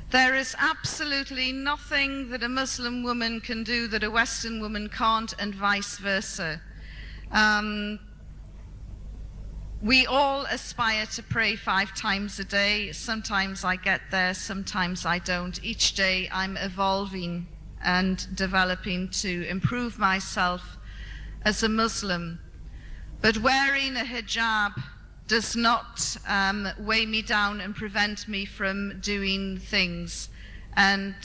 There is absolutely nothing that a Muslim woman can do that a Western woman can't, and vice versa. We all aspire to pray 5 times a day. Sometimes I get there, sometimes I don't. Each day I'm evolving and developing to improve myself as a Muslim. But wearing a hijab does not weigh me down and prevent me from doing things. And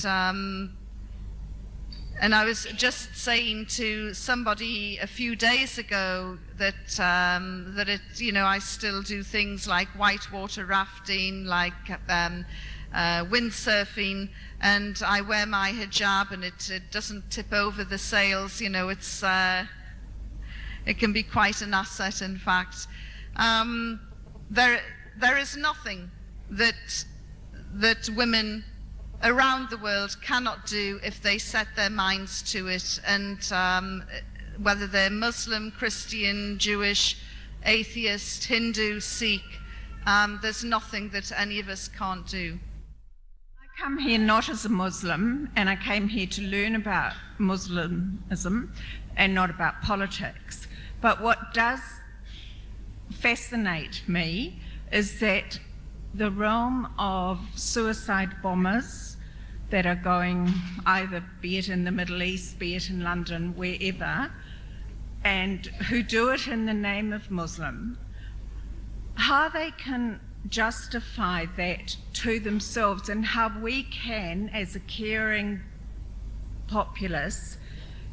I was just saying to somebody a few days ago that I still do things like whitewater rafting, like windsurfing, and I wear my hijab, and it doesn't tip over the sails. You know, it can be quite an asset, in fact. There is nothing that women around the world cannot do if they set their minds to it, and whether they're Muslim, Christian, Jewish, atheist, Hindu, Sikh, there's nothing that any of us can't do. I come here not as a Muslim, and I came here to learn about Muslimism and not about politics. But what does fascinate me is that the realm of suicide bombers that are going either, be it in the Middle East, be it in London, wherever, and who do it in the name of Muslim, how they can justify that to themselves, and how we can, as a caring populace,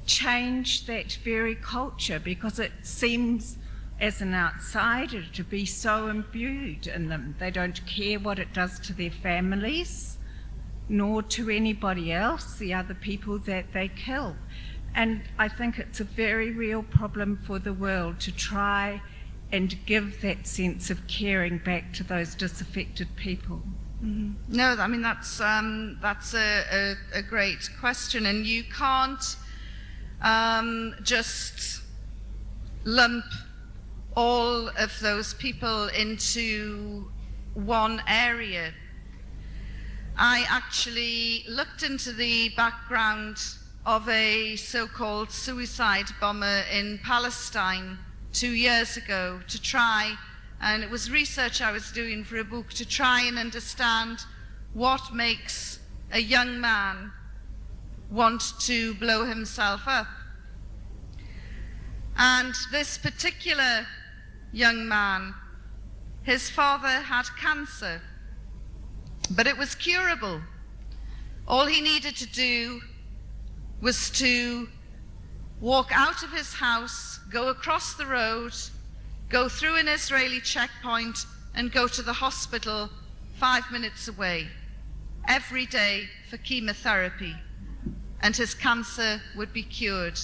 change that very culture, because it seems, as an outsider, to be so imbued in them. They don't care what it does to their families, nor to anybody else, the other people that they kill. And I think it's a very real problem for the world to try and give that sense of caring back to those disaffected people. Mm-hmm. No, I mean, that's a great question, and you can't just lump all of those people into one area. I actually looked into the background of a so-called suicide bomber in Palestine 2 years ago to try, and it was research I was doing for a book, to try and understand what makes a young man want to blow himself up. And this particular young man, his father had cancer, but it was curable. All he needed to do was to walk out of his house, go across the road, go through an Israeli checkpoint, and go to the hospital 5 minutes away every day for chemotherapy, and his cancer would be cured.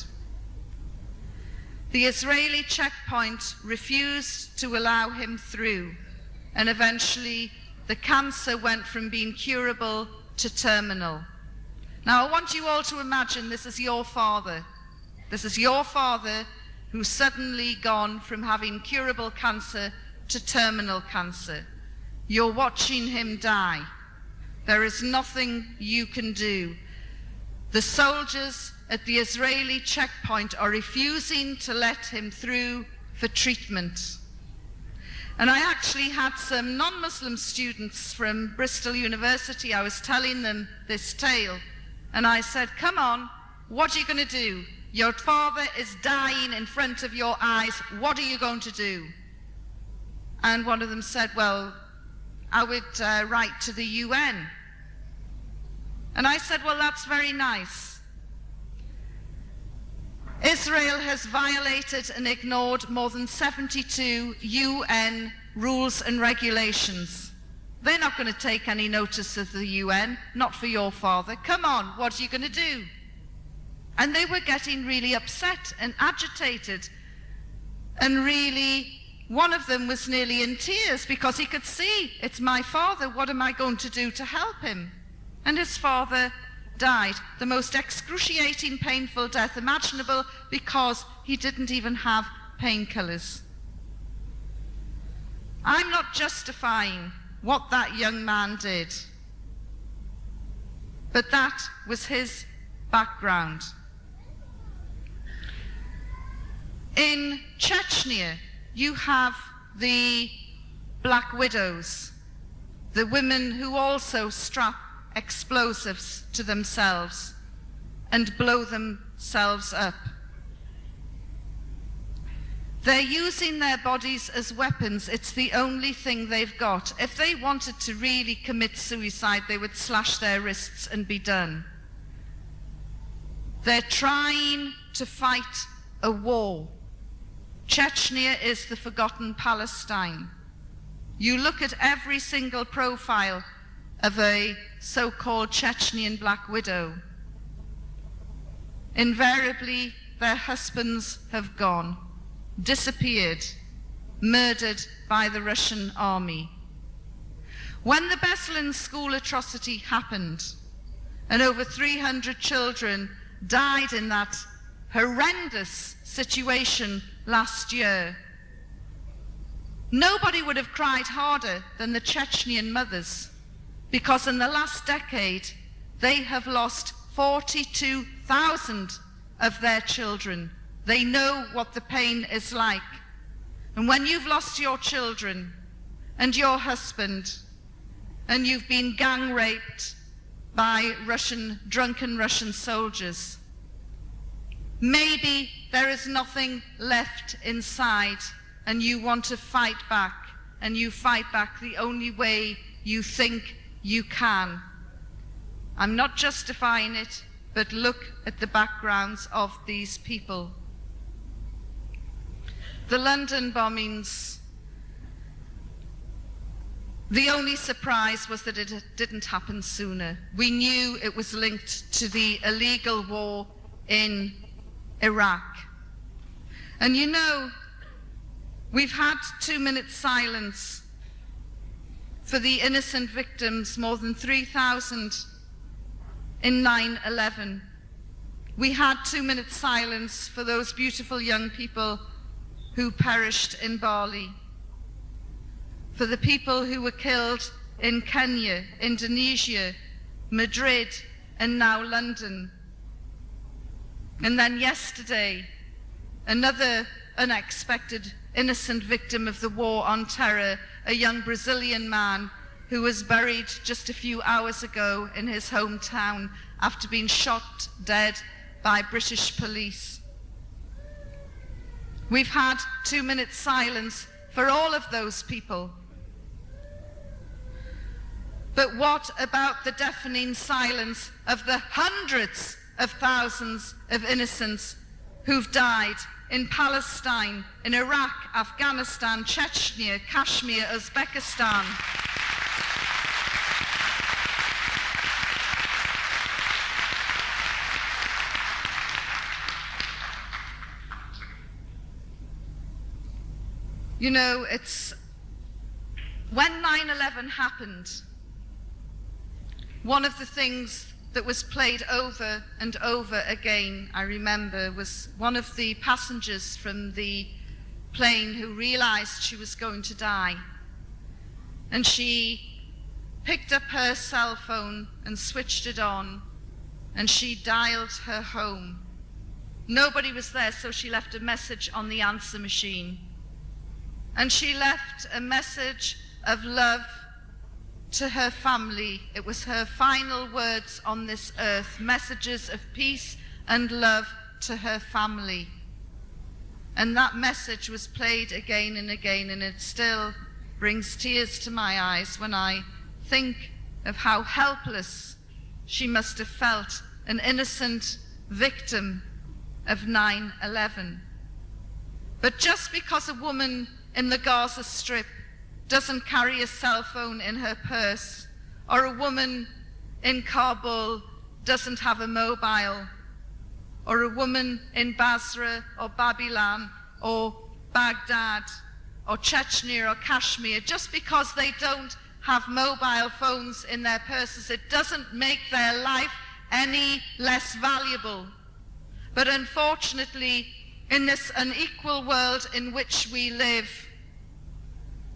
The Israeli checkpoint refused to allow him through, and eventually the cancer went from being curable to terminal. Now I want you all to imagine this is your father. This is your father who's suddenly gone from having curable cancer to terminal cancer. You're watching him die. There is nothing you can do. The soldiers at the Israeli checkpoint are refusing to let him through for treatment. And I actually had some non-Muslim students from Bristol University. I was telling them this tale, and I said, come on, what are you going to do? Your father is dying in front of your eyes. What are you going to do? And one of them said, well, I would write to the UN. And I said, well, that's very nice. Israel has violated and ignored more than 72 UN rules and regulations. They're not going to take any notice of the UN, not for your father. Come on, what are you going to do? And they were getting really upset and agitated. And really, one of them was nearly in tears because he could see, it's my father, what am I going to do to help him? And his father died, the most excruciating, painful death imaginable, because he didn't even have painkillers. I'm not justifying what that young man did. But that was his background. In Chechnya, you have the Black Widows, the women who also strap explosives to themselves and blow themselves up. They're using their bodies as weapons. It's the only thing they've got. If they wanted to really commit suicide, they would slash their wrists and be done. They're trying to fight a war. Chechnya is the forgotten Palestine. You look at every single profile of a so-called Chechnyan Black Widow. Invariably, their husbands have gone, disappeared, murdered by the Russian army. When the Beslan school atrocity happened, and over 300 children died in that horrendous situation last year, nobody would have cried harder than the Chechnyan mothers, because in the last decade they have lost 42,000 of their children. They know what the pain is like. And when you've lost your children and your husband, and you've been gang raped by drunken Russian soldiers, maybe there is nothing left inside, and you want to fight back, and you fight back the only way you think you can. I'm not justifying it, but look at the backgrounds of these people. The London bombings, the only surprise was that it didn't happen sooner. We knew it was linked to the illegal war in Iraq. And you know, we've had 2 minutes silence for the innocent victims, more than 3,000 in 9/11. We had 2 minutes silence for those beautiful young people who perished in Bali, for the people who were killed in Kenya, Indonesia, Madrid, and now London. And then yesterday, another unexpected innocent victim of the war on terror, a young Brazilian man who was buried just a few hours ago in his hometown after being shot dead by British police. We've had 2 minutes silence for all of those people. But what about the deafening silence of the hundreds of thousands of innocents who've died in Palestine, in Iraq, Afghanistan, Chechnya, Kashmir, Uzbekistan? You know, it's when 9/11 happened, one of the things that was played over and over again, I remember, was one of the passengers from the plane who realized she was going to die. And she picked up her cell phone and switched it on, and she dialed her home. Nobody was there, so she left a message on the answer machine. And she left a message of love to her family. It was her final words on this earth, messages of peace and love to her family. And that message was played again and again, and it still brings tears to my eyes when I think of how helpless she must have felt, an innocent victim of 9/11. But just because a woman in the Gaza Strip doesn't carry a cell phone in her purse, or a woman in Kabul doesn't have a mobile, or a woman in Basra or Babylon or Baghdad or Chechnya or Kashmir, just because they don't have mobile phones in their purses, it doesn't make their life any less valuable. But unfortunately, in this unequal world in which we live,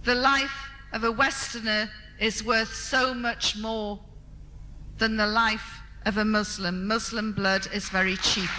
the life of a Westerner is worth so much more than the life of a Muslim. Muslim blood is very cheap.